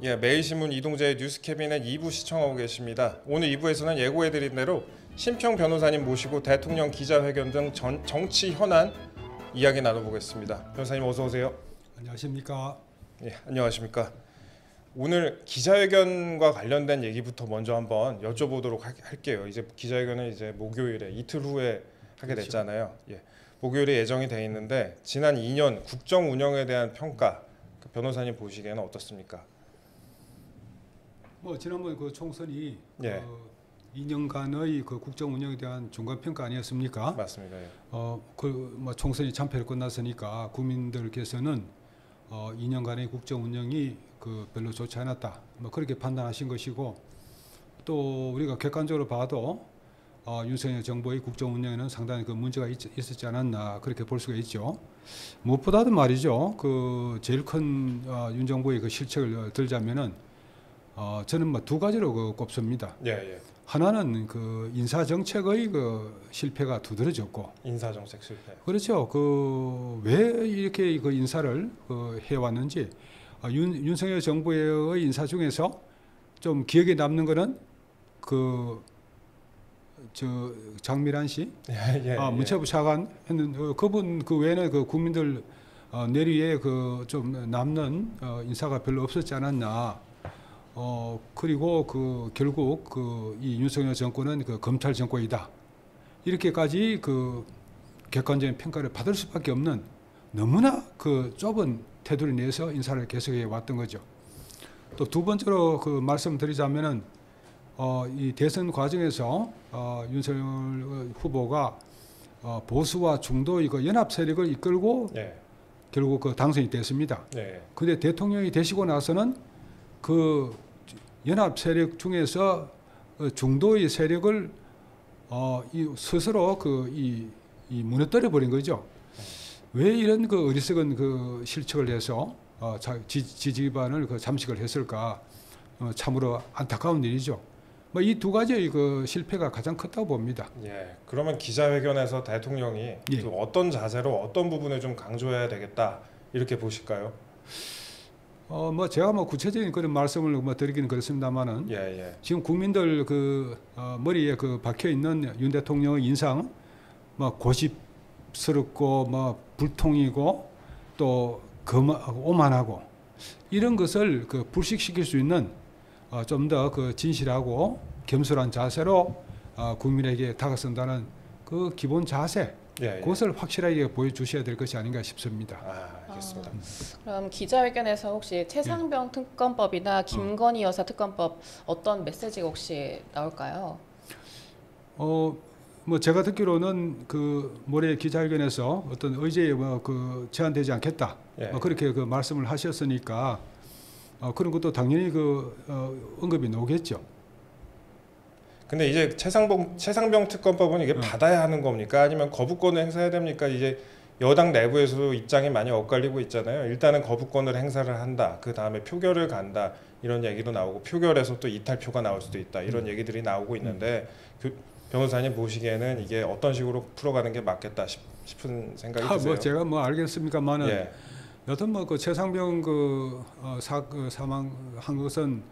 예, 매일신문 이동재의 뉴스캐비넷 2부 시청하고 계십니다. 오늘 2부에서는 예고해드린 대로 심평 변호사님 모시고 대통령 기자회견 등 정치 현안 이야기 나눠보겠습니다. 변호사님 어서 오세요. 안녕하십니까? 예, 안녕하십니까? 오늘 기자회견과 관련된 얘기부터 먼저 한번 여쭤보도록 할게요. 이제 기자회견은 이제 목요일에 이틀 후에 하게 됐잖아요. 예, 목요일에 예정이 돼 있는데 지난 2년 국정 운영에 대한 평가 변호사님 보시기에는 어떻습니까? 뭐 지난번 그 총선이 예. 2년간의 그 국정 운영에 대한 중간 평가 아니었습니까? 맞습니다. 예. 뭐 총선이 참패로 끝났으니까 국민들께서는 2년간의 국정 운영이 그 별로 좋지 않았다. 뭐 그렇게 판단하신 것이고 또 우리가 객관적으로 봐도 윤석열 정부의 국정 운영에는 상당히 그 문제가 있었지 않았나 그렇게 볼 수가 있죠. 무엇보다도 말이죠. 그 제일 큰 윤 정부의 그 실책을 들자면은 저는 뭐 두 가지로 그 꼽습니다. 예, 예. 하나는 그 인사 정책의 그 실패가 두드러졌고, 인사 정책 실패. 그렇죠. 그 왜 이렇게 그 인사를 해왔는지 윤석열 정부의 인사 중에서 좀 기억에 남는 거는 그 저 장미란 씨, 예, 문체부 차관 했는 그분 그 외에는 그 국민들 내리에 그 좀 남는 인사가 별로 없었지 않았나. 그리고 그 결국 그 이 윤석열 정권은 그 검찰 정권이다. 이렇게까지 그 객관적인 평가를 받을 수밖에 없는 너무나 그 좁은 테두리 내에서 인사를 계속해 왔던 거죠. 또 두 번째로 그 말씀드리자면은 이 대선 과정에서 윤석열 후보가 보수와 중도 이거 연합 세력을 이끌고 결국 그 당선이 됐습니다. 그런데 대통령이 되시고 나서는 그 연합 세력 중에서 중도의 세력을 스스로 이 무너뜨려 버린 거죠. 왜 이런 그 어리석은 그 실책을 해서 지지 기반을 그 잠식을 했을까? 참으로 안타까운 일이죠. 뭐 이 두 가지의 그 실패가 가장 컸다고 봅니다. 예. 그러면 기자회견에서 대통령이 좀 어떤 자세로 어떤 부분을 좀 강조해야 되겠다 이렇게 보실까요? 뭐 제가 뭐 구체적인 그런 말씀을 뭐 드리기는 그렇습니다만은 지금 국민들 그 머리에 그 박혀 있는 윤 대통령의 인상 뭐 고집스럽고 뭐 불통이고 또 오만하고 이런 것을 그 불식시킬 수 있는 좀 더 그 진실하고 겸손한 자세로 국민에게 다가선다는 그 기본 자세. 그것을 확실하게 보여주셔야 될 것이 아닌가 싶습니다. 알겠습니다. 그럼 기자회견에서 혹시 최상병 특검법이나 김건희 여사 특검법 어떤 메시지가 혹시 나올까요? 뭐 제가 듣기로는 그 모레 기자회견에서 어떤 의제에 그 제한되지 않겠다. 그렇게 그 말씀을 하셨으니까 그런 것도 당연히 그 언급이 나오겠죠. 근데 이제 최상병 특검법은 이게 받아야 하는 겁니까? 아니면 거부권을 행사해야 됩니까? 이제 여당 내부에서도 입장이 많이 엇갈리고 있잖아요. 일단은 거부권을 행사를 한다. 그 다음에 표결을 간다. 이런 얘기도 나오고 표결에서 또 이탈표가 나올 수도 있다. 이런 얘기들이 나오고 있는데 변호사님 보시기에는 이게 어떤 식으로 풀어가는 게 맞겠다 싶은 생각이 드세요? 뭐 제가 뭐 알겠습니까만은 여튼 뭐 그 최상병 그 사망한 것은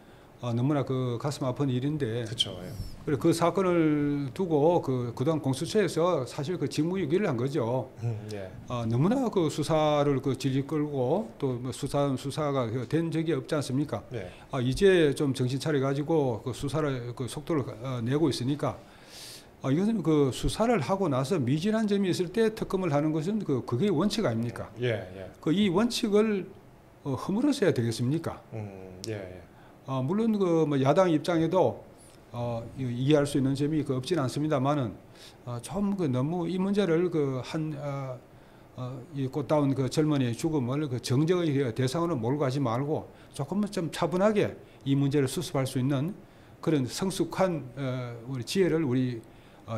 너무나 그 가슴 아픈 일인데. 그렇죠. 그래 그 사건을 두고 그동안 공수처에서 사실 그 직무유기를 한 거죠. 너무나 그 수사를 그 질질 끌고 또 뭐 수사가 된 적이 없지 않습니까? 이제 좀 정신 차려 가지고 그 수사를 그 속도를 내고 있으니까 이것은 그 수사를 하고 나서 미진한 점이 있을 때 특검을 하는 것은 그게 원칙 아닙니까? 그 이 원칙을 허물어서야 되겠습니까? 물론 그 뭐 야당 입장에도 이해할 수 있는 점이 없지는 않습니다만은 좀 그 너무 이 문제를 이 꽃다운 그 젊은이의 죽음을 그 정쟁의 대상으로 몰고 가지 말고 조금은 좀 차분하게 이 문제를 수습할 수 있는 그런 성숙한 우리 지혜를 우리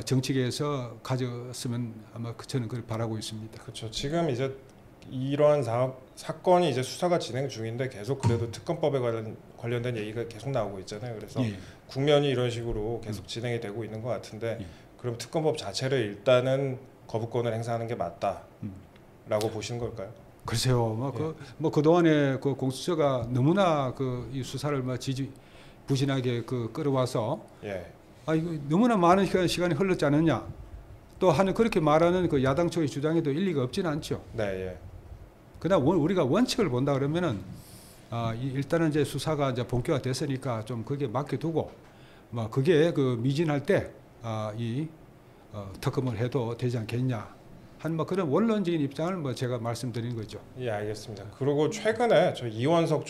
정치계에서 가졌으면 아마 저는 그걸 바라고 있습니다. 그렇죠. 지금 이제 이러한 사건이 이제 수사가 진행 중인데 계속 그래도 특검법에 관련된 얘기가 계속 나오고 있잖아요. 그래서 국면이 이런 식으로 계속 진행이 되고 있는 것 같은데 그럼 특검법 자체를 일단은 거부권을 행사하는 게 맞다라고 보시는 걸까요? 글쎄요, 뭐 그동안에 그 공수처가 너무나 그 이 수사를 뭐 부진하게 그 끌어와서 예. 이거 너무나 많은 시간이 흘렀지 않느냐 또 하는 그렇게 말하는 그 야당 쪽의 주장에도 일리가 없지는 않죠. 네, 예. 그다음 우리가 원칙을 본다 그러면은 일단은 이제 수사가 이제 본격화 됐으니까 좀 그게 맡겨두고 뭐 그게 그 미진할 때 특검을 해도 되지 않겠냐 한 뭐 그런 원론적인 입장을 뭐 제가 말씀드린 거죠. 예, 알겠습니다. 그리고 최근에 저 이원석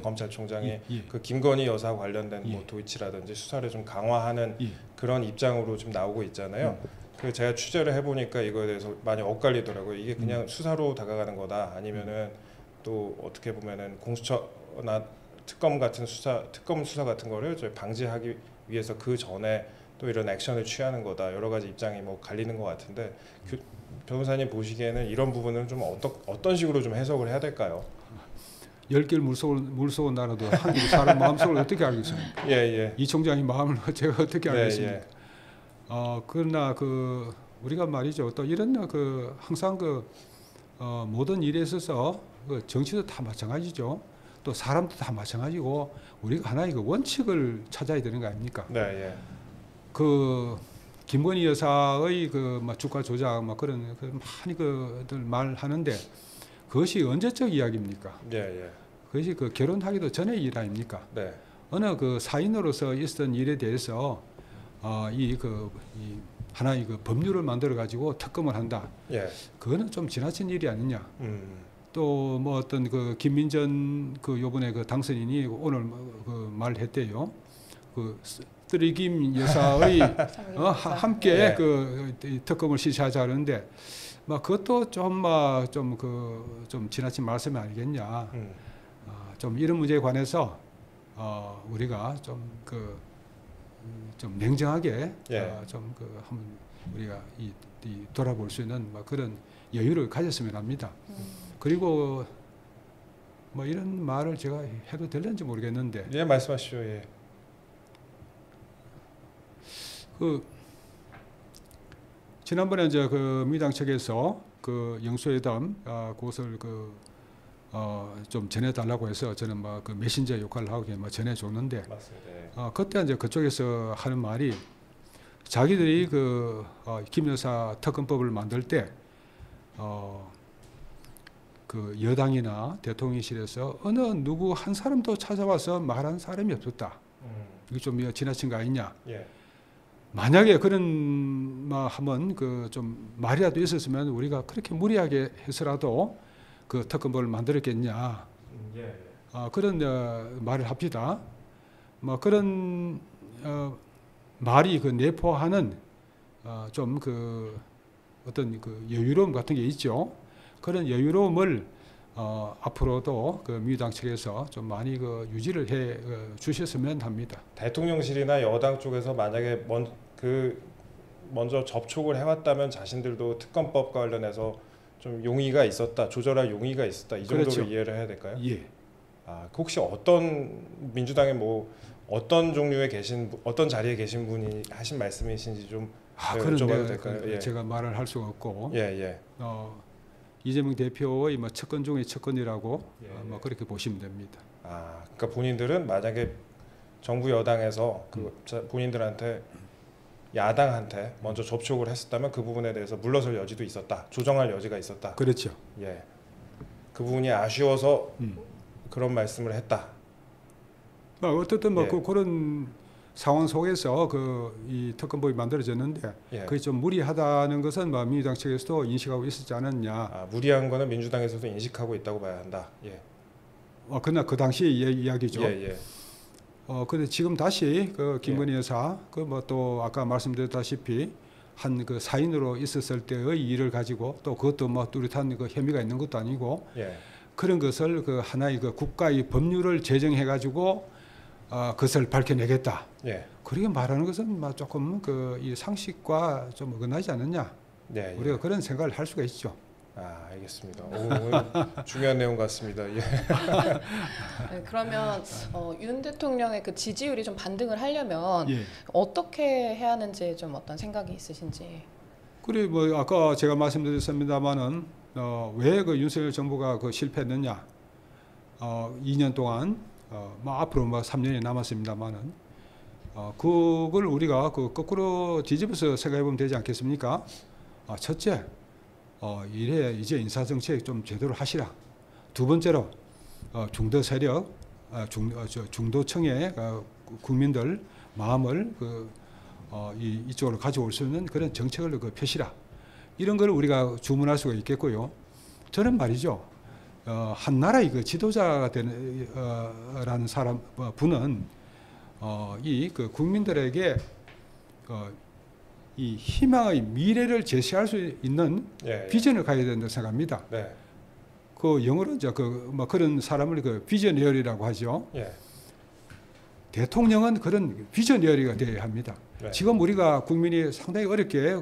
검찰총장이 예. 그 김건희 여사 관련된 예. 뭐 도이치라든지 수사를 좀 강화하는 예. 그런 입장으로 좀 나오고 있잖아요. 그 제가 취재를 해보니까 이거에 대해서 많이 엇갈리더라고요. 이게 그냥 수사로 다가가는 거다, 아니면은 또 어떻게 보면은 공수처나 특검 수사 같은 거를 저희 방지하기 위해서 그 전에 또 이런 액션을 취하는 거다, 여러 가지 입장이 뭐 갈리는 것 같은데 변호사님 보시기에는 이런 부분은 좀 어떤 식으로 좀 해석을 해야 될까요? 10개를 물속은 나눠도 한 개의 사람 마음속을 어떻게 알겠습니까? 예. 이 총장의 마음을 제가 어떻게 알겠습니까? 예. 그러나 그 우리가 말이죠. 또 이런 항상 모든 일에 있어서 그 정치도 다 마찬가지죠. 또 사람도 다 마찬가지고 우리가 하나의 그 원칙을 찾아야 되는 거 아닙니까? 네, 예. 그 김건희 여사의 주가 조작 그런 많이 그들 말하는데 그것이 언제적 이야기입니까? 예. 그것이 그 결혼하기도 전의 일 아닙니까? 네. 어느 그 사인으로서 있었던 일에 대해서 이 하나의 그 법률을 만들어 가지고 특검을 한다. 예. 그거는 좀 지나친 일이 아니냐. 또 뭐 어떤 그 김민전 그 요번에 그 당선인이 오늘 그 말했대요. 그 쓰리김 여사의 함께 예. 그 특검을 실시하자는데 그것도 좀 지나친 말씀이 아니겠냐. 좀 이런 문제에 관해서 우리가 좀 냉정하게 한번 우리가 돌아볼 수 있는 그런 여유를 가졌으면 합니다. 그리고 이런 말을 제가 해도 될는지 모르겠는데. 예, 말씀하시죠. 예. 지난번에 이제 그 민주당 측에서 그 영수회담 그것을 좀 전해달라고 해서 저는 그 메신저 역할을 하고 전해줬는데. 맞습니다. 그때 이제 그쪽에서 하는 말이 자기들이 김 여사 특검법을 만들 때 그 여당이나 대통령실에서 어느 누구 한 사람도 찾아와서 말한 사람이 없었다. 이게 좀 지나친 거 아니냐. 예. 만약에 그런 하면 좀 말이라도 있었으면 우리가 그렇게 무리하게 해서라도 그 특검법을 만들었겠냐. 예. 그런 말을 합시다. 그런 말이 내포하는 좀 어떤 여유로움 같은 게 있죠. 그런 여유로움을 앞으로도 민주당 측에서 좀 많이 유지를 해 주셨으면 합니다. 대통령실이나 여당 쪽에서 만약에 먼저 접촉을 해왔다면 자신들도 특검법과 관련해서 좀 용의가 있었다, 조절할 용의가 있었다, 이 정도로 그렇죠. 이해를 해야 될까요? 예. 혹시 어떤 민주당의 어떤 종류에 어떤 자리에 계신 분이 하신 말씀이신지 좀 여쭤봐도 될까요? 예. 제가 말을 할 수가 없고. 예. 이재명 대표의 측근 중의 측근이라고 예. 그렇게 보시면 됩니다. 그러니까 본인들은 만약에 정부 여당에서 본인들한테 야당한테 먼저 접촉을 했었다면 그 부분에 대해서 물러설 여지도 있었다, 조정할 여지가 있었다. 그렇죠. 예. 그 부분이 아쉬워서 그런 말씀을 했다. 어쨌든 예. 그런 상황 속에서 이 특검법이 만들어졌는데 예. 그게 좀 무리하다는 것은 민주당 측에서도 인식하고 있었지 않았냐. 무리한 거는 민주당에서도 인식하고 있다고 봐야 한다. 예. 그러나 그 당시의 이야기죠. 예. 근데 지금 다시 김건희 여사 또 아까 말씀드렸다시피 한 사인으로 있었을 때의 일을 가지고 또 그것도 뚜렷한 혐의가 있는 것도 아니고 예. 그런 것을 하나의 국가의 법률을 제정해 가지고 그것을 밝혀내겠다. 예. 그렇게 말하는 것은 조금 이 상식과 좀 어긋나지 않느냐. 예. 우리가 그런 생각을 할 수가 있죠. 알겠습니다. 오늘 중요한 내용 같습니다. 예. 네, 그러면 윤 대통령의 그 지지율이 좀 반등을 하려면 예. 어떻게 해야 하는지 좀 어떤 생각이 있으신지. 그리고 아까 제가 말씀드렸습니다마는 왜 그 윤석열 정부가 그 실패했느냐? 2년 동안 뭐 앞으로 뭐 3년이 남았습니다만은 그걸 우리가 그 거꾸로 뒤집어서 생각해보면 되지 않겠습니까? 첫째, 이래 이제 인사정책 좀 제대로 하시라. 두 번째로 중도 세력, 중도층의 국민들 마음을 이쪽으로 가져올 수 있는 그런 정책을 펴시라. 이런 걸 우리가 주문할 수가 있겠고요. 저는 말이죠. 한 나라의 그 지도자가 되는 라는 사람 분은 이 그 국민들에게 이 희망의 미래를 제시할 수 있는 예, 예. 비전을 가져야 된다고 생각합니다. 네. 그 영어로 이제 뭐 그런 사람을 비저니어리라고 하죠. 예. 대통령은 그런 비저니어리가 되어야 합니다. 네. 지금 우리가 국민이 상당히 어렵게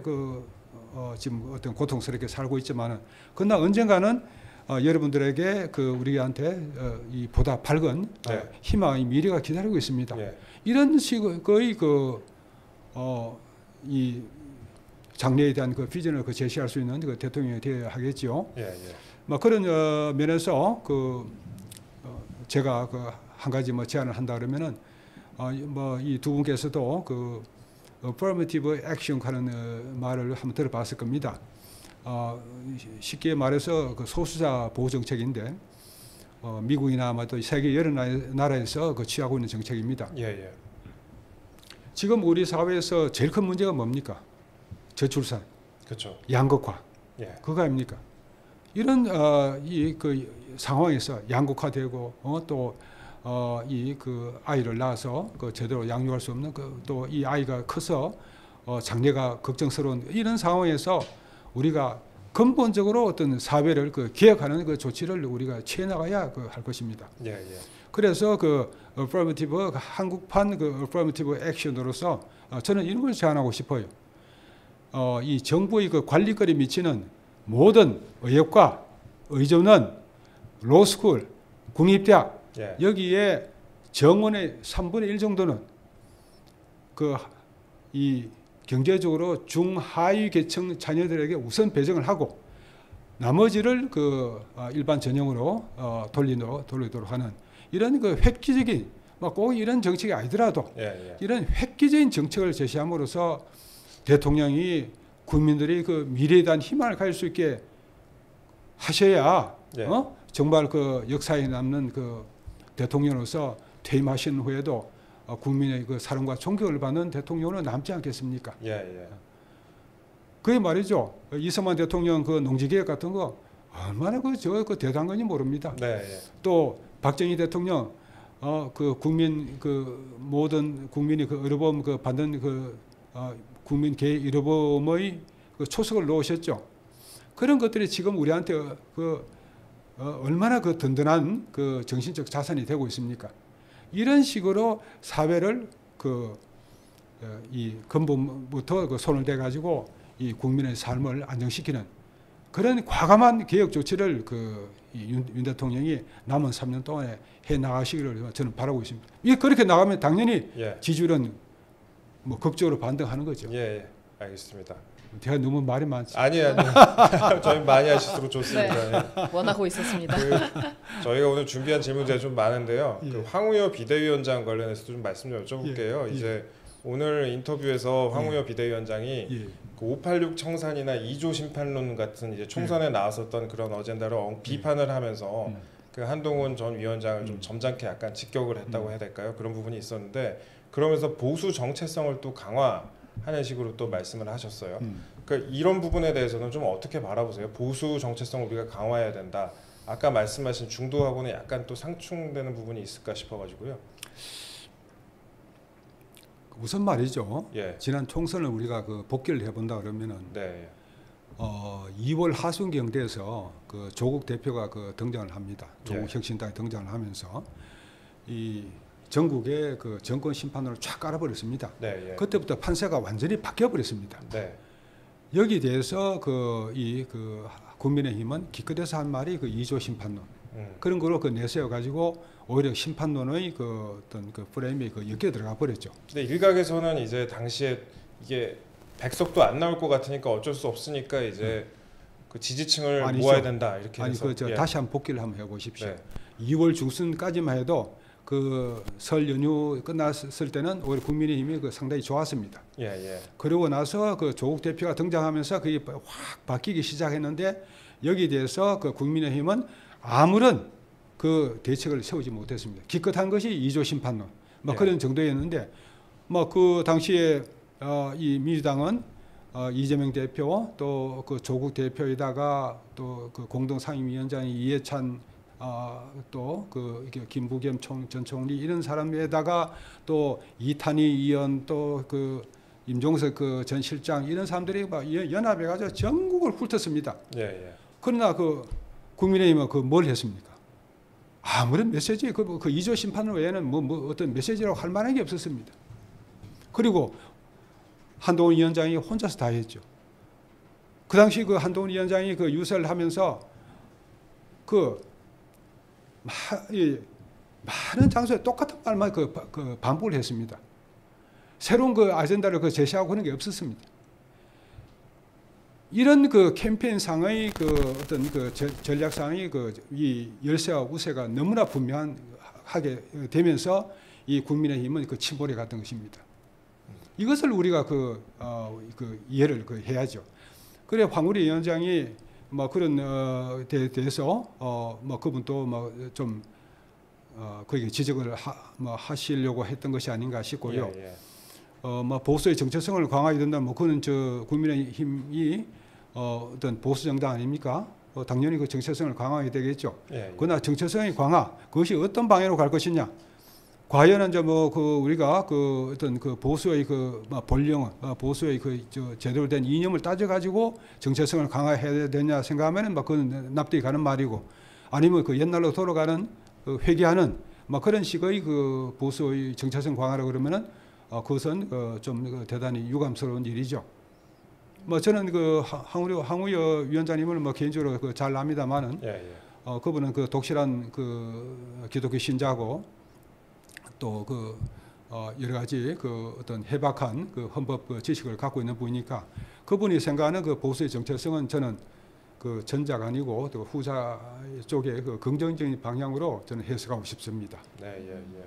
지금 어떤 고통스럽게 살고 있지만은 그러나 언젠가는 여러분들에게 우리한테 이 보다 밝은 네. 희망의 미래가 기다리고 있습니다. 예. 이런 식의 이 장래에 대한 그 비전을 제시할 수 있는 그 대통령이 되어야 하겠죠. 예. 예. 뭐 그런 면에서 제가 한 가지 뭐 제안을 한다 그러면은 뭐 이 두 분께서도 affirmative action 하는 말을 한번 들어봤을 겁니다. 쉽게 말해서 소수자 보호 정책인데 미국이나 아마 또 세계 여러 나라에서 취하고 있는 정책입니다. 예. 예. 지금 우리 사회에서 제일 큰 문제가 뭡니까? 저출산, 그렇죠. 양극화. 예. 그거 아닙니까? 이런 상황에서 양극화되고 또 이 아이를 낳아서 제대로 양육할 수 없는 또 이 아이가 커서 장래가 걱정스러운 이런 상황에서 우리가 근본적으로 어떤 사회를 개혁하는 조치를 우리가 취해 나가야 할 것입니다. 예. 예. 그래서 affirmative 한국판 affirmative action으로서 저는 이런 걸 제안하고 싶어요. 이 정부의 관리권에 미치는 모든 의협과 의전원, 로스쿨, 국립대학 예. 여기에 정원의 3분의 1 정도는 이 경제적으로 중하위 계층 자녀들에게 우선 배정을 하고 나머지를 일반 전형으로 돌리도록 하는 이런 획기적인 꼭 이런 정책이 아니더라도 예. 예. 이런 획기적인 정책을 제시함으로써 대통령이 국민들이 미래에 대한 희망을 가질 수 있게 하셔야 예. 정말 역사에 남는 대통령으로서 퇴임하신 후에도 국민의 사랑과 존경을 받는 대통령으로 남지 않겠습니까? 예. 예. 그게 말이죠. 이승만 대통령 농지개혁 같은 거 얼마나 대단한 건지 모릅니다. 네. 예. 또 박정희 대통령 국민 모든 국민이 의료보험 받는 국민 개 의료보험의 초석을 놓으셨죠. 그런 것들이 지금 우리한테 얼마나 든든한 정신적 자산이 되고 있습니까? 이런 식으로 사회를 이 근본부터 손을 대 가지고 이 국민의 삶을 안정시키는 그런 과감한 개혁 조치를 윤 대통령이 남은 3년 동안에 해 나가시기를 저는 바라고 있습니다. 이게 그렇게 나가면 당연히 예. 지지율은 뭐 극적으로 반등하는 거죠. 예. 예. 알겠습니다. 제가 너무 말이 많지. 아니요. 저희 많이 하실수록 좋습니다. 예. 원하고 있었습니다. 저희가 오늘 준비한 질문들이 좀 많은데요. 예. 황우여 비대위원장 관련해서 좀 말씀 좀 여쭤볼게요. 예. 이제 오늘 인터뷰에서 황우여 비대위원장이 예. 586 청산이나 2조 심판론 같은 이제 총선에 나왔었던 그런 어젠다를 비판을 하면서 한동훈 전 위원장을 좀 점잖게 약간 직격을 했다고 해야 될까요? 그런 부분이 있었는데 그러면서 보수 정체성을 또 강화하는 식으로 또 말씀을 하셨어요. 그러니까 이런 부분에 대해서는 좀 어떻게 바라보세요? 보수 정체성을 우리가 강화해야 된다. 아까 말씀하신 중도하고는 약간 또 상충되는 부분이 있을까 싶어가지고요. 우선 말이죠. 예. 지난 총선을 우리가 복귀를 해본다 그러면은 네. 2월 하순경대에서 조국 대표가 등장을 합니다. 조국 예. 혁신당이 등장을 하면서 이 전국의 정권 심판으로 쫙 깔아버렸습니다. 네. 예. 그때부터 판세가 완전히 바뀌어버렸습니다. 네. 여기에 대해서 국민의힘은 기껏해서 한 말이 2조 심판론 그런 거로 내세워 가지고 오히려 심판론의 어떤 프레임에 엮여 들어가 버렸죠. 근데 일각에서는 이제 당시에 이게 백석도 안 나올 것 같으니까 어쩔 수 없으니까 이제 그 지지층을 아니죠. 모아야 된다 이렇게 아니 해서 예. 다시 한번 복귀를 한번 해보십시오. 네. 2월 중순까지만 해도 그 설 연휴 끝났을 때는 오히려 국민의힘이 그 상당히 좋았습니다. 예, 예. 그러고 나서 그 조국 대표가 등장하면서 그게 확 바뀌기 시작했는데 여기에 대해서 그 국민의힘은 아무런 그 대책을 세우지 못했습니다. 기껏한 것이 2조 심판론 뭐 예. 그런 정도였는데 뭐 그 당시에 이 민주당은 이재명 대표 또 그 조국 대표에다가 또 그 공동 상임위원장이 이해찬 또 그 김부겸 전 총리 이런 사람에다가 또 이탄희 의원 또 그 임종석 그 전 실장 이런 사람들이 막 연합해가지고 전국을 훑었습니다. 예, 예. 그러나 그 국민의힘은 그 뭘 했습니까? 아무런 메시지 그 2조 심판 외에는 뭐 어떤 메시지라고 할 만한 게 없었습니다. 그리고 한동훈 위원장이 혼자서 다 했죠. 그 당시 그 한동훈 위원장이 그 유세를 하면서 많은 장소에 똑같은 말만 그 반복을 했습니다. 새로운 그 아젠다를 그 제시하고 그런 게 없었습니다. 이런 그 캠페인상의 그 어떤 그 전략상의 그 이 열세와 우세가 너무나 분명하게 되면서 이 국민의힘은 그 침몰에 갔던 것입니다. 이것을 우리가 그 이해를 해야죠. 그래 황우리 위원장이 뭐 그런 대해서 뭐 그분도 뭐 좀 거기에 지적을 하시려고 했던 것이 아닌가 싶고요. 예, 예. 뭐 보수의 정체성을 강화해야 된다면 뭐 그는 저 국민의힘이 어떤 보수 정당 아닙니까? 당연히 그 정체성을 강화해야 되겠죠. 예, 예. 그러나 정체성의 강화 그것이 어떤 방향으로 갈 것이냐? 과연 이제 뭐 그 우리가 그 어떤 그 보수의 그 본령, 보수의 그 제대로 된 이념을 따져 가지고 정체성을 강화해야 되냐 생각하면은 막 그건 납득이 가는 말이고, 아니면 그 옛날로 돌아가는 그 회귀하는 막 그런 식의 그 보수의 정체성 강화라 그러면은 그것은 좀 대단히 유감스러운 일이죠. 뭐 저는 그 황우여 위원장님을 뭐 개인적으로 그 잘 압니다만은 예, 예. 그분은 그 독실한 그 기독교 신자고 또 그 여러 가지 그 어떤 해박한 그 헌법 그 지식을 갖고 있는 분이니까 그분이 생각하는 그 보수의 정체성은 저는 그 전자가 아니고 또 후자 쪽의 그 긍정적인 방향으로 저는 해석하고 싶습니다. 네, 예, 예.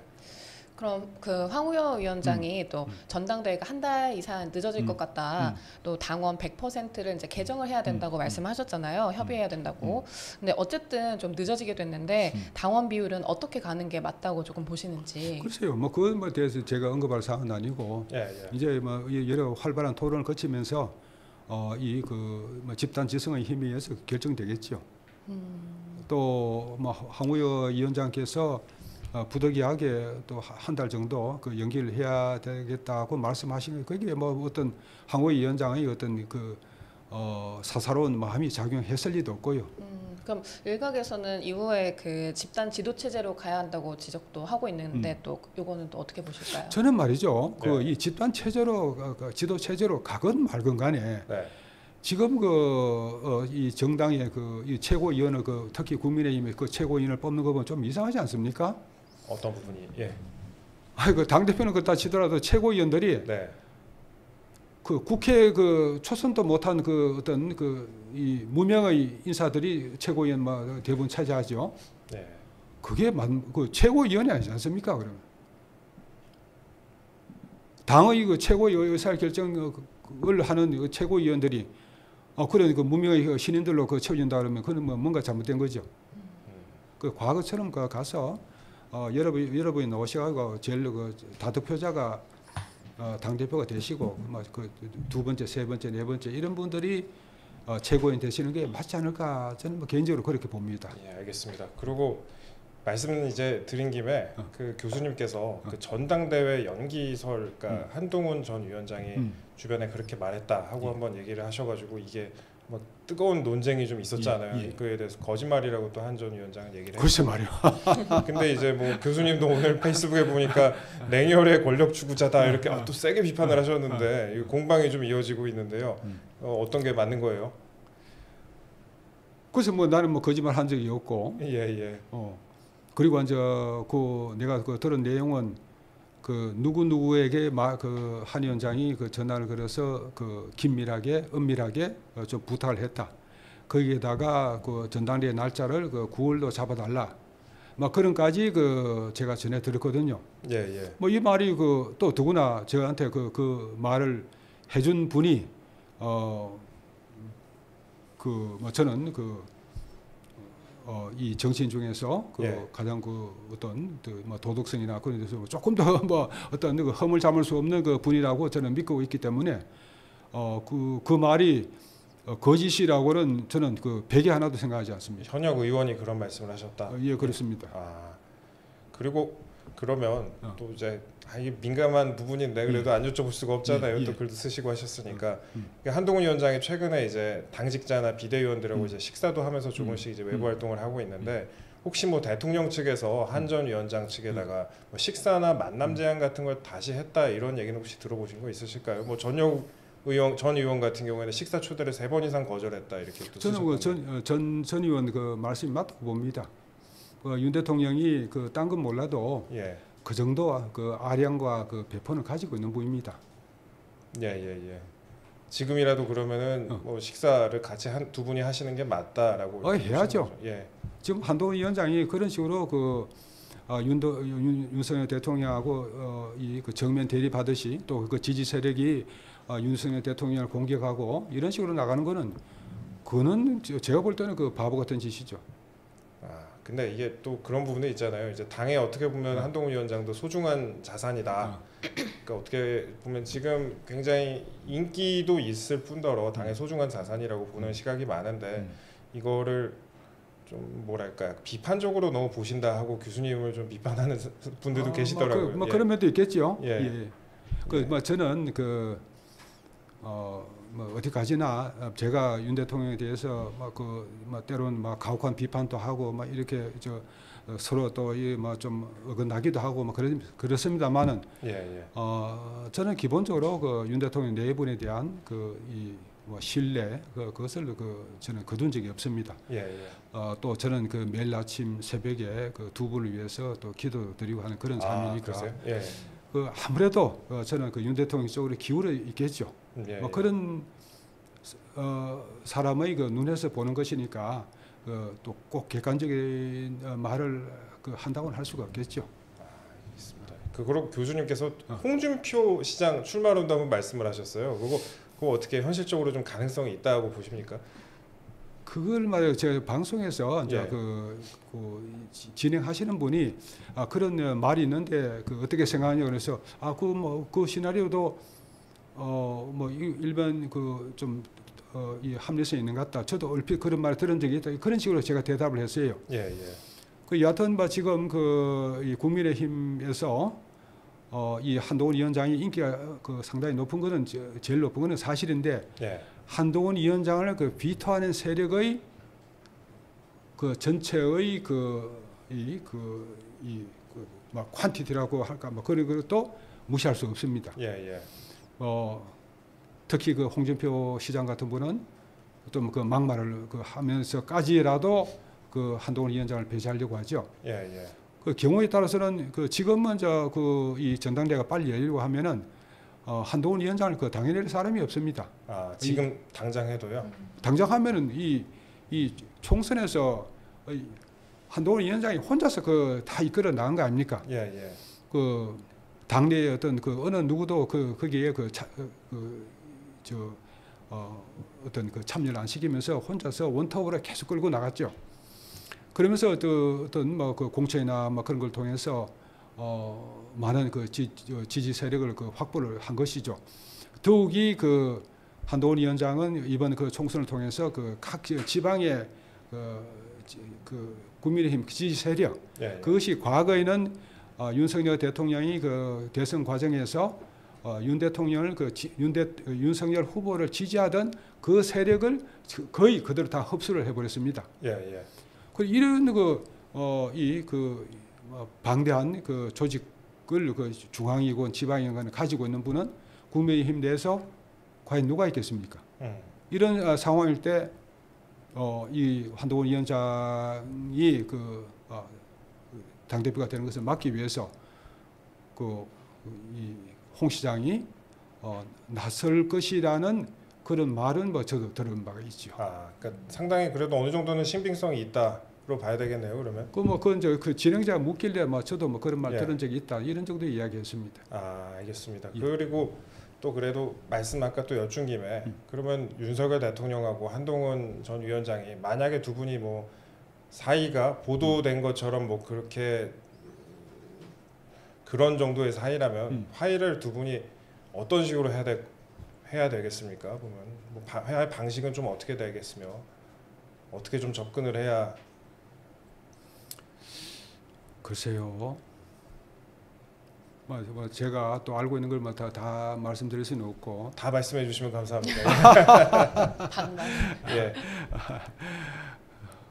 그럼 그 황우여 위원장이 또 전당대회가 한 달 이상 늦어질 것 같다. 또 당원 100%를 이제 개정을 해야 된다고 말씀하셨잖아요. 협의해야 된다고. 근데 어쨌든 좀 늦어지게 됐는데 당원 비율은 어떻게 가는 게 맞다고 조금 보시는지. 글쎄요, 뭐 그거에 대해서 제가 언급할 사항은 아니고 예, 예. 이제 뭐 여러 활발한 토론을 거치면서 이 그 뭐 집단 지성의 힘에 의해서 결정되겠죠. 또 뭐 황우여 위원장께서 부득이하게 또 한 달 정도 그 연기를 해야 되겠다고 말씀하시는 그게 뭐 어떤 황우여 위원장의 어떤 그 사사로운 마음이 작용했을 리도 없고요. 그럼 일각에서는 이후에 그 집단 지도 체제로 가야 한다고 지적도 하고 있는데 또 요거는 또 어떻게 보실까요? 저는 말이죠. 네. 그 이 집단 체제로 지도 체제로 가건 말건 간에 네. 지금 이 정당의 이 최고위원을 특히 국민의힘의 그 최고위원을 뽑는 거 보면 좀 이상하지 않습니까? 어떤 부분이? 예. 그 당 대표는 그렇다 치더라도 최고위원들이 네. 그 국회 그 초선도 못한 그 어떤 이 무명의 인사들이 최고위원 대부분 차지하죠. 네. 그게 그 최고위원이 아니지 않습니까? 그러면 당의 그 최고의 의사 결정을 하는 그 최고위원들이 그런 그 무명의 그 신인들로 채워진다 그러면 그는 뭐 뭔가 잘못된 거죠. 그 과거처럼 가서 여러분이 나오셔가지고 제일 그 다득표자가 당 대표가 되시고 그 두 번째, 세 번째, 네 번째 이런 분들이 최고위원 되시는 게 맞지 않을까 저는 뭐 개인적으로 그렇게 봅니다. 예, 알겠습니다. 그리고 말씀은 이제 드린 김에 그 교수님께서 그 전당대회 연기설, 그러니까 한동훈 전 위원장이 주변에 그렇게 말했다 하고 한번 얘기를 하셔가지고 이게 뭐 뜨거운 논쟁이 좀 있었잖아요. 예. 그에 대해서 거짓말이라고 또 한 전 위원장은 얘기를 글쎄 했고. 말이야. 근데 이제 뭐 교수님도 오늘 페이스북에 보니까 냉혈의 권력 추구자다 이렇게 또 세게 비판을 하셨는데 이 공방이 좀 이어지고 있는데요. 어떤 게 맞는 거예요? 그래서 뭐 나는 뭐 거짓말 한 적이 없고. 예, 예. 그리고 이제 내가 들은 내용은 그 누구에게 그 한 위원장이 그 전화를 걸어서 그 긴밀하게 은밀하게 좀 부탁을 했다. 거기에다가 그 전당대회 날짜를 그 9월로 잡아달라. 막 그런까지 그 제가 전해 들었거든요. 예, 예. 뭐 이 말이 그 또 더구나 저한테 그 말을 해준 분이 그 뭐 저는 이 정치인 중에서 그 예. 가장 그 어떤 뭐 도덕성이나 그런 데서 조금 더 뭐 어떤 그 허물 잡을 수 없는 그 분이라고 저는 믿고 있기 때문에 그 말이 거짓이라고는 저는 그 백에 하나도 생각하지 않습니다. 현역 의원이 그런 말씀을 하셨다. 예, 그렇습니다. 그리고 그러면 또 이제 이게 민감한 부분인데 그래도 안 여쭤볼 수가 없잖아요. 또 글도 쓰시고 하셨으니까 한동훈 위원장이 최근에 이제 당직자나 비대위원들하고 이제 식사도 하면서 조금씩 이제 외부 활동을 하고 있는데 혹시 뭐 대통령 측에서 한 전 위원장 측에다가 뭐 식사나 만남 제한 같은 걸 다시 했다 이런 얘기는 혹시 들어보신 거 있으실까요? 뭐 전 의원 같은 경우에는 식사 초대를 3번 이상 거절했다 이렇게 또 저는 전 의원 그 말씀이 맞다고 봅니다. 윤 대통령이 그 딴 건 몰라도 예. 그 정도 그 아량과 그 배폰을 가지고 있는 분입니다. 예. 지금이라도 그러면은 뭐 식사를 같이 두 분이 하시는 게 맞다라고 해야죠. 예. 지금 한동훈 위원장이 그런 식으로 그 윤석열 대통령하고 이 그 정면 대립하듯이 또 그 지지 세력이 윤석열 대통령을 공격하고 이런 식으로 나가는 그거는 제가 볼 때는 그 바보 같은 짓이죠. 근데 이게 또 그런 부분도 있잖아요. 이제 당에 어떻게 보면 한동훈 위원장도 소중한 자산이다. 그러니까 어떻게 보면 지금 굉장히 인기도 있을 뿐더러 당의 소중한 자산이라고 보는 시각이 많은데 이거를 좀 뭐랄까 비판적으로 너무 보신다 하고 교수님을 좀 비판하는 분들도 계시더라고요. 뭐 그런 면도 있겠죠. 예. 뭐 저는 뭐 어디까지나 제가 윤 대통령에 대해서 뭐 때로는 막 가혹한 비판도 하고 막 이렇게 서로 또 뭐 좀 어긋나기도 하고 뭐 그렇습니다만은 저는 기본적으로 그 윤 대통령 내분에 대한 뭐 신뢰 그것을 저는 거둔 적이 없습니다. 또 저는 그 매일 아침 새벽에 그 두 분을 위해서 또 기도드리고 하는 그런 삶이니까 아무래도 저는 그 윤 대통령 쪽으로 기울어 있겠죠. 뭐 그런 사람의 그 눈에서 보는 것이니까 또 꼭 객관적인 말을 한다고는 할 수가 없겠죠. 알겠습니다. 그리고 교수님께서 홍준표 시장 출마를 한다고 말씀을 하셨어요. 그거 어떻게 현실적으로 좀 가능성이 있다고 보십니까? 그걸 말이에요. 제가 방송에서 이제 진행하시는 분이 그런 말이 있는데 어떻게 생각하냐 그래서 그 시나리오도 뭐 일반 이 합리성이 있는 것 같다. 저도 얼핏 그런 말 들은 적이 있다. 그런 식으로 제가 대답을 했어요. 여하튼 여하튼 이 국민의힘에서 이 한동훈 위원장이 인기가 상당히 높은 거는 제일 높은 거는 사실인데 한동훈 위원장을 비토하는 세력의 전체의 막 퀀티티라고 할까 뭐 그런 것도 무시할 수 없습니다. 특히 홍준표 시장 같은 분은 좀 막말을 하면서까지라도 한동훈 위원장을 배제하려고 하죠. 그 경우에 따라서는 지금은 이 전당대회가 빨리 열리고 하면은 한동훈 위원장을 당해낼 사람이 없습니다. 지금 당장 해도요? 당장 하면은 이 총선에서 한동훈 위원장이 혼자서 다 이끌어 나간 거 아닙니까? 당내의 어떤 어느 누구도 거기에 어떤 참여를 안 시키면서 혼자서 원톱으로 계속 끌고 나갔죠. 그러면서 어떤 뭐 공천이나 뭐 그런 걸 통해서 많은 지지 세력을 확보를 한 것이죠. 더욱이 한동훈 위원장은 이번 총선을 통해서 각 지방의 국민의힘 지지 세력 그것이 과거에는 윤석열 대통령이 대선 과정에서 윤 대통령을 윤석열 후보를 지지하던 그 세력을 거의 그대로 다 흡수를 해버렸습니다. 이런 방대한 조직을 중앙이건 지방이건 가지고 있는 분은 국민의힘 내에서 과연 누가 있겠습니까? 이런 상황일 때 이 한동훈 위원장이 당대표가 되는 것을 막기 위해서 이 홍 시장이 나설 것이라는 그런 말은 뭐 저도 들은 바가 있죠. 아, 그러니까 상당히 그래도 어느 정도는 신빙성이 있다로 봐야 되겠네요. 그러면. 그건 이제 그 진행자가 묻길래 뭐 저도 뭐 그런 말 예. 들은 적이 있다 이런 정도 이야기했습니다. 아, 알겠습니다. 예. 그리고 또 그래도 말씀 아까 또 여쭌 김에 그러면 윤석열 대통령하고 한동훈 전 위원장이 만약에 두 분이 뭐 사이가 보도된 것처럼 뭐 그렇게 그런 정도의 사이라면 화해를 두 분이 어떤 식으로 해야 되겠습니까? 보면 뭐 화해 방식은 좀 어떻게 되겠으며 어떻게 좀 접근을 해야. 글쎄요. 뭐 제가 또 알고 있는 걸 다 말씀드릴 수는 없고. 다 말씀해 주시면 감사합니다. 반말. 예.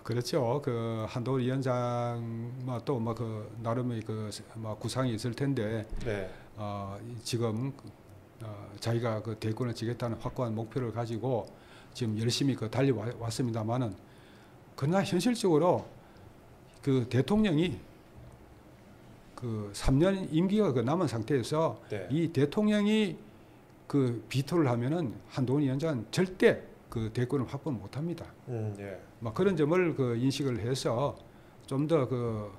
그렇죠. 그 한동훈 위원장 또 뭐 그 나름의 그 뭐 구상이 있을 텐데 네. 지금 자기가 그 대권을 지겠다는 확고한 목표를 가지고 지금 열심히 그 달려왔습니다만은 그러나 현실적으로 그 대통령이 그 3년 임기가 그 남은 상태에서 네. 이 대통령이 그 비토를 하면은 한동훈 위원장은 절대 그 대권을 확보 못합니다. 예. 그런 점을 그 인식을 해서 좀 더 그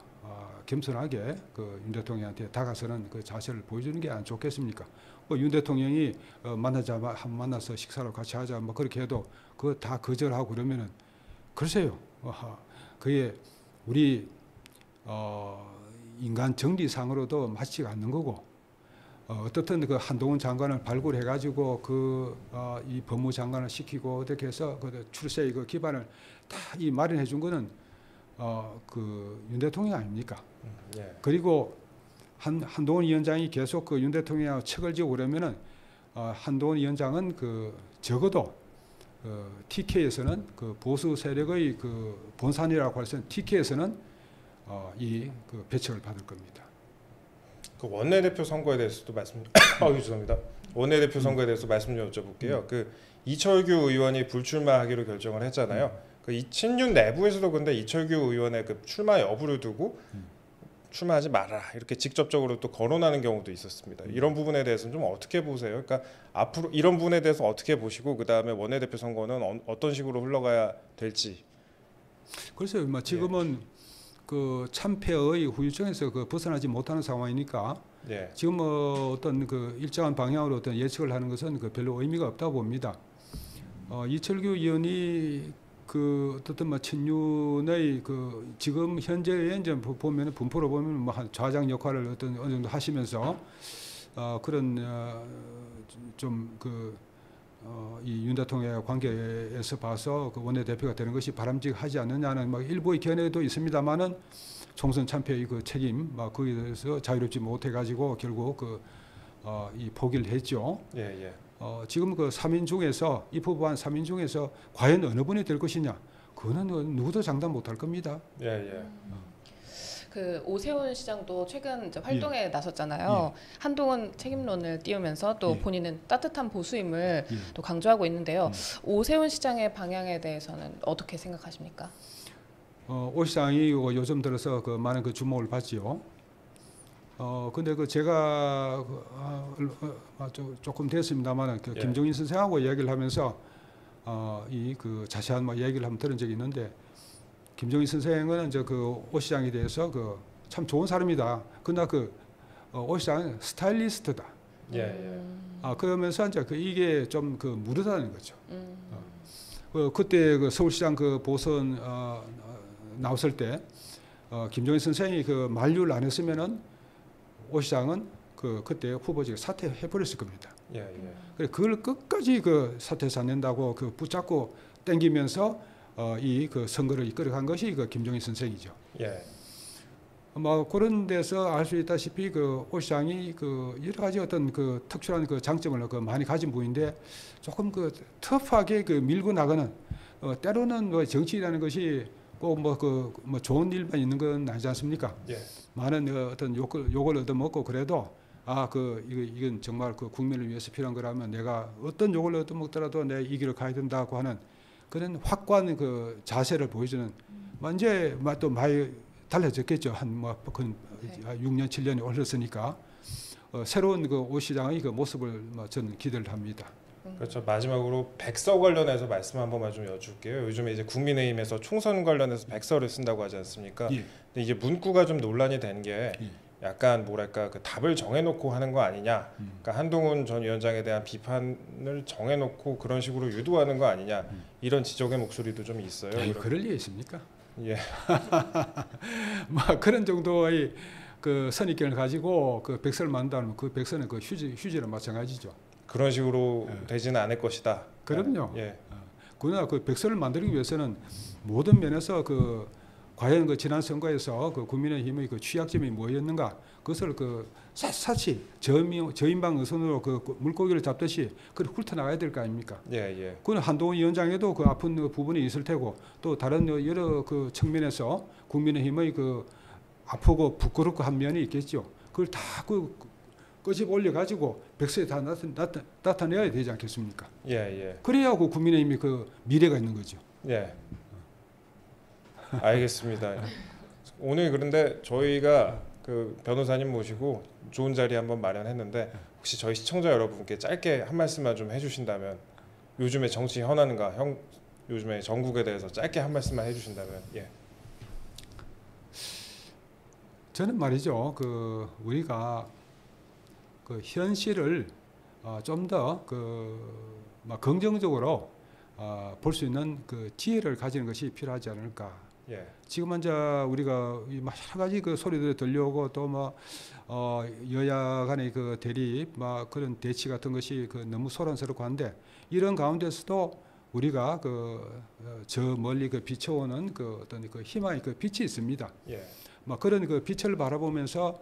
겸손하게 그 윤 대통령한테 다가서는 그 자세를 보여주는 게 안 좋겠습니까? 윤 대통령이 만나서 식사를 같이 하자 뭐 그렇게 해도 그거 다 거절하고 그러면은 글쎄요. 그게 우리 인간 정리상으로도 맞지가 않는 거고 어떻든 그 한동훈 장관을 발굴해 가지고 이 법무장관을 시키고 어떻게 해서 그 출세의 그 기반을 다 이 마련해 준 거는 그 윤 대통령 아닙니까? 예. 그리고 한동훈 위원장이 계속 그 윤 대통령하고 척을 지고 그러면은 한동훈 위원장은 그 적어도 TK에서는 그 보수 세력의 그 본산이라고 할 수 있는 TK에서는 이 그 배척을 받을 겁니다. 그 원내대표 선거에 대해서도 말씀. 죄송합니다. 원내대표 선거에 대해서 말씀 좀 여쭤볼게요. 그 이철규 의원이 불출마하기로 결정을 했잖아요. 그 친윤 내부에서도 근데 이철규 의원의 그 출마 여부를 두고 출마하지 마라 이렇게 직접적으로 또 거론하는 경우도 있었습니다. 이런 부분에 대해서는 좀 어떻게 보세요? 그러니까 앞으로 이런 부분에 대해서 어떻게 보시고 그 다음에 원내대표 선거는 어떤 식으로 흘러가야 될지. 글쎄요, 지금은 그 참패의 후유증에서 그 벗어나지 못하는 상황이니까 예. 지금 어떤 그 일정한 방향으로 어떤 예측을 하는 것은 그 별로 의미가 없다고 봅니다. 이철규 의원이 그 어떤 친윤의 그 지금 현재의 이제 보면 분포로 보면 뭐 좌장 역할을 어느 정도 하시면서 그런 좀 그 이 윤 대통령의 관계에서 봐서 그 원내대표가 되는 것이 바람직하지 않느냐는 일부의 견해도 있습니다만은 총선 참패의 그 책임 거기에 대해서 자유롭지 못해 가지고 결국 이 포기를 했죠. 예. 지금 그 3인 중에서 입후보한 3인 중에서 과연 어느 분이 될 것이냐? 그거는 누구도 장담 못할 겁니다. 예. 그 오세훈 시장도 최근 이제 활동에 나섰잖아요. 한동훈 책임론을 띄우면서 또 본인은 따뜻한 보수임을 또 강조하고 있는데요. 오세훈 시장의 방향에 대해서는 어떻게 생각하십니까? 오 시장이 요즘 들어서 그 많은 그 주목을 받지요. 근데 그 제가 조금 됐습니다만 그 김종인 선생하고 이야기를 하면서 이 그 자세한 이야기를 한번 들은 적이 있는데 김종인 선생은 이제 그 오 시장에 대해서 그 참 좋은 사람이다. 그러나 그 오 시장은 스타일리스트다. 예. 그러면서 이제 이게 좀 그 무르다는 거죠. 그때 그 서울시장 그 보선 나왔을 때 김종인 선생이 그 만류를 안 했으면은 오 시장은 그때 후보직을 사퇴해 버렸을 겁니다. 예. 그래 그걸 끝까지 그 사퇴해서 안 낸다고 그 붙잡고 땡기면서 이 그 선거를 이끌어간 것이 그 김종인 선생이죠. 예. 그런 데서 알 수 있다시피 그 오 시장이 그 여러 가지 어떤 그 특출한 그 장점을 그 많이 가진 분인데 조금 그 터프하게 그 밀고 나가는 때로는 뭐 정치라는 것이 꼭 뭐 좋은 일만 있는 건 아니지 않습니까? 예. 많은 어떤 욕을 얻어먹고 그래도 이건 정말 그 국민을 위해서 필요한 거라면 내가 어떤 욕을 얻어먹더라도 내 이 길을 가야 된다고 하는 그런 확고한 그 자세를 보여주는 이제 또 많이 달라졌겠죠. 한 6년 7년이 흘렀으니까 새로운 그 오 시장의 그 모습을 저는 기대를 합니다. 그렇죠. 마지막으로 백서 관련해서 말씀 한 번만 좀 여쭐게요. 요즘에 이제 국민의힘에서 총선 관련해서 백서를 쓴다고 하지 않습니까? 예. 근데 이제 문구가 좀 논란이 된 게 예. 약간 뭐랄까 그 답을 정해놓고 하는 거 아니냐. 그러니까 한동훈 전 위원장에 대한 비판을 정해놓고 그런 식으로 유도하는 거 아니냐. 이런 지적의 목소리도 좀 있어요. 아니, 그럴 리 있습니까? 예, 뭐 그런 정도의 그 선입견을 가지고 그 백서를 만든다면 그 백서는 그 휴지랑 마찬가지죠. 그런 식으로 되지는 않을 것이다. 그럼요. 예, 그러나 그 백서를 만들기 위해서는 모든 면에서 그 과연 그 지난 선거에서 그 국민의힘의 그 취약점이 뭐였는가 그것을 그 샅샅이 저인방 의선으로 그 물고기를 잡듯이 그걸 훑어나가야 될 거 아닙니까? 예, 예. 그건 한동훈 위원장에도 그 아픈 그 부분이 있을 테고 또 다른 여러 그 측면에서 국민의힘의 그 아프고 부끄럽고 한 면이 있겠죠. 그걸 다 그 끄집 올려 가지고 백서에 다 나타내야 되지 않겠습니까? 예, 예. 그래야 그 국민의힘이 그 미래가 있는 거죠. 예. 알겠습니다. 오늘 그런데 저희가 그 변호사님 모시고 좋은 자리 한번 마련했는데 혹시 저희 시청자 여러분께 짧게 한 말씀만 좀 해주신다면 요즘의 정치 현안과 요즘의 전국에 대해서 짧게 한 말씀만 해주신다면 예. 저는 말이죠. 그 우리가 그 현실을 좀 더 그 긍정적으로 볼 수 있는 그 지혜를 가지는 것이 필요하지 않을까. 예. 지금 현재 우리가 여러 가지 그 소리들이 들려오고 또 뭐 여야 간의 그 대립, 막 그런 대치 같은 것이 그 너무 소란스럽고 한데 이런 가운데서도 우리가 그 저 멀리 그 비춰오는 그 어떤 그 희망의 그 빛이 있습니다. 예. 뭐 그런 그 빛을 바라보면서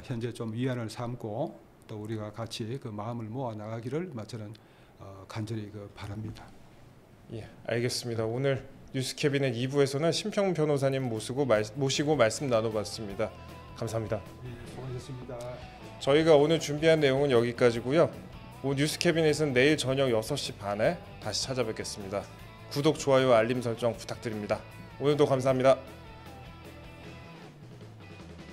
현재 좀 위안을 삼고 또 우리가 같이 그 마음을 모아 나가기를 저는 간절히 그 바랍니다. 예. 알겠습니다. 오늘 뉴스캐비넷 2부에서는 심평 변호사님 모시고 말씀 나눠봤습니다. 감사합니다. 네, 수고하셨습니다. 저희가 오늘 준비한 내용은 여기까지고요. 뉴스캐비넷은 내일 저녁 6시 반에 다시 찾아뵙겠습니다. 구독, 좋아요, 알림 설정 부탁드립니다. 오늘도 감사합니다.